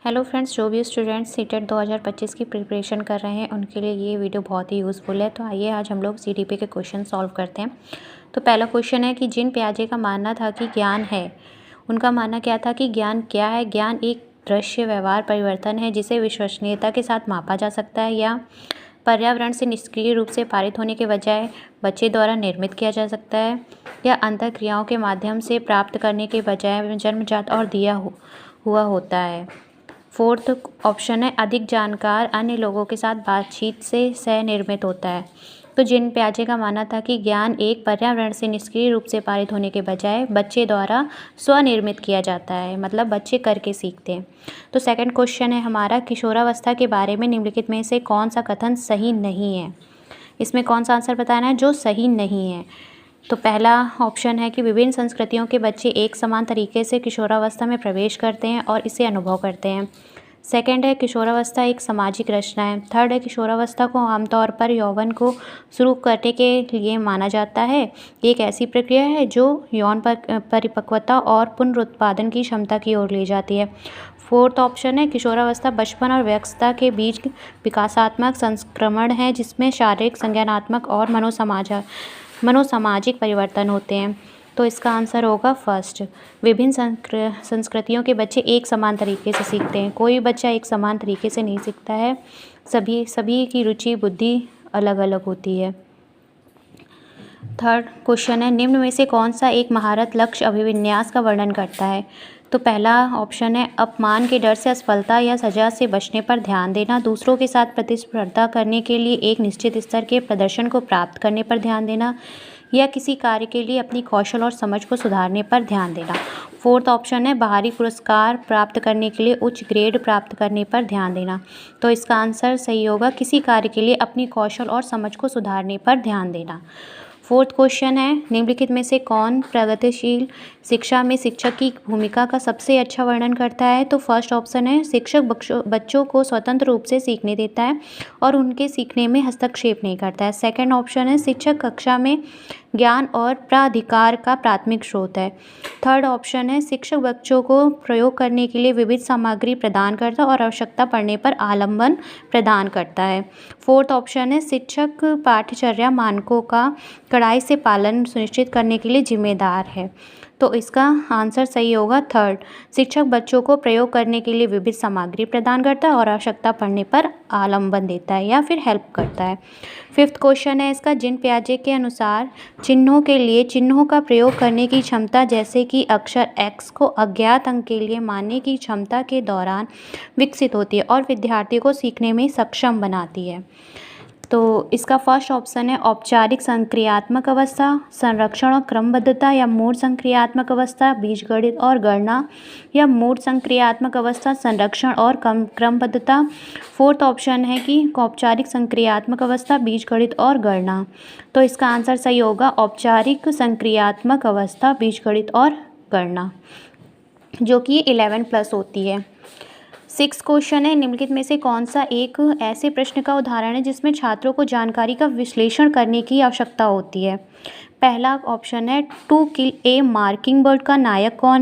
Hello friends, जो भी students CTET 2025 की प्रिपरेशन कर रहे हैं उनके लिए ये वीडियो बहुत ही यूज़फुल है। तो आइए आज हम लोग सीडीपी के क्वेश्चन सॉल्व करते हैं। तो पहला क्वेश्चन है कि जिन पियाजे का मानना था कि ज्ञान है, उनका मानना क्या था कि ज्ञान क्या है। ज्ञान एक दृश्य व्यवहार परिवर्तन है जिसे विश्वसनीयता के साथ मापा जा सकता है या पर्यावरण से निष्क्रिय रूप से पारित होने के बजाय बच्चे द्वारा निर्मित किया जा सकता है, या अंतःक्रियाओं के माध्यम से प्राप्त करने के बजाय जन्मजात और दिया हुआ होता है। फोर्थ ऑप्शन है अधिक जानकार अन्य लोगों के साथ बातचीत से सह निर्मित होता है। तो जिन पियाजे का मानना था कि ज्ञान एक पर्यावरण से निष्क्रिय रूप से पारित होने के बजाय बच्चे द्वारा स्वनिर्मित किया जाता है, मतलब बच्चे करके सीखते हैं। तो सेकंड क्वेश्चन है हमारा, किशोरावस्था के बारे में निम्नलिखित में से कौन सा कथन सही नहीं है। इसमें कौन सा आंसर बताना है जो सही नहीं है। तो पहला ऑप्शन है कि विभिन्न संस्कृतियों के बच्चे एक समान तरीके से किशोरावस्था में प्रवेश करते हैं और इसे अनुभव करते हैं। सेकंड है किशोरावस्था एक सामाजिक रचना है। थर्ड है किशोरावस्था को आमतौर पर यौवन को शुरू करने के लिए माना जाता है। एक ऐसी प्रक्रिया है जो यौन परिपक्वता और पुनरुत्पादन की क्षमता की ओर ले जाती है। फोर्थ ऑप्शन है किशोरावस्था बचपन और वयस्कता के बीच विकासात्मक संक्रमण है जिसमें शारीरिक, संज्ञानात्मक और मनोसामाजिक परिवर्तन होते हैं। तो इसका आंसर होगा फर्स्ट। विभिन्न संस्कृतियों के बच्चे एक समान तरीके से सीखते हैं। कोई बच्चा एक समान तरीके से नहीं सीखता है, सभी की रुचि बुद्धि अलग अलग होती है। थर्ड क्वेश्चन है निम्न में से कौन सा एक महारत लक्ष्य अभिविन्यास का वर्णन करता है। तो पहला ऑप्शन है अपमान के डर से असफलता या सजा से बचने पर ध्यान देना, दूसरों के साथ प्रतिस्पर्धा करने के लिए एक निश्चित स्तर के प्रदर्शन को प्राप्त करने पर ध्यान देना, या किसी कार्य के लिए अपनी कौशल और समझ को सुधारने पर ध्यान देना। फोर्थ ऑप्शन है बाहरी पुरस्कार प्राप्त करने के लिए उच्च ग्रेड प्राप्त करने पर ध्यान देना। तो इसका आंसर सही होगा किसी कार्य के लिए अपनी कौशल और समझ को सुधारने पर ध्यान देना। फोर्थ क्वेश्चन है निम्नलिखित में से कौन प्रगतिशील शिक्षा में शिक्षक की भूमिका का सबसे अच्छा वर्णन करता है। तो फर्स्ट ऑप्शन है शिक्षक बच्चों को स्वतंत्र रूप से सीखने देता है और उनके सीखने में हस्तक्षेप नहीं करता है। सेकंड ऑप्शन है शिक्षक कक्षा में ज्ञान और प्राधिकार का प्राथमिक स्रोत है। थर्ड ऑप्शन है शिक्षक बच्चों को प्रयोग करने के लिए विविध सामग्री प्रदान करता है और आवश्यकता पड़ने पर आलंबन प्रदान करता है। फोर्थ ऑप्शन है शिक्षक पाठ्यचर्या मानकों का कड़ाई से पालन सुनिश्चित करने के लिए जिम्मेदार है। तो इसका आंसर सही होगा थर्ड। शिक्षक बच्चों को प्रयोग करने के लिए विविध सामग्री प्रदान करता है और आवश्यकता पड़ने पर आलंबन देता है या फिर हेल्प करता है। फिफ्थ क्वेश्चन है इसका, जिन पियाजे के अनुसार चिन्हों के लिए चिन्हों का प्रयोग करने की क्षमता जैसे कि अक्षर x को अज्ञात अंक के लिए मानने की क्षमता के दौरान विकसित होती है और विद्यार्थी को सीखने में सक्षम बनाती है। तो इसका फर्स्ट ऑप्शन है औपचारिक संक्रियात्मक अवस्था, संरक्षण और क्रमबद्धता, या मूढ़ संक्रियात्मक अवस्था, बीजगणित और गणना, या मूढ़ संक्रियात्मक अवस्था, संरक्षण और क्रमबद्धता। फोर्थ ऑप्शन है कि औपचारिक संक्रियात्मक अवस्था, बीजगणित और गणना। तो इसका आंसर सही होगा औपचारिक संक्रियात्मक अवस्था, बीजगणित और गणना, जो कि 11+ होती है। सिक्स क्वेश्चन है निम्नलिखित में से कौन सा एक ऐसे प्रश्न का उदाहरण है जिसमें छात्रों को जानकारी का विश्लेषण करने की आवश्यकता होती है। पहला ऑप्शन है to kill a mocking bird का नायक कौन है।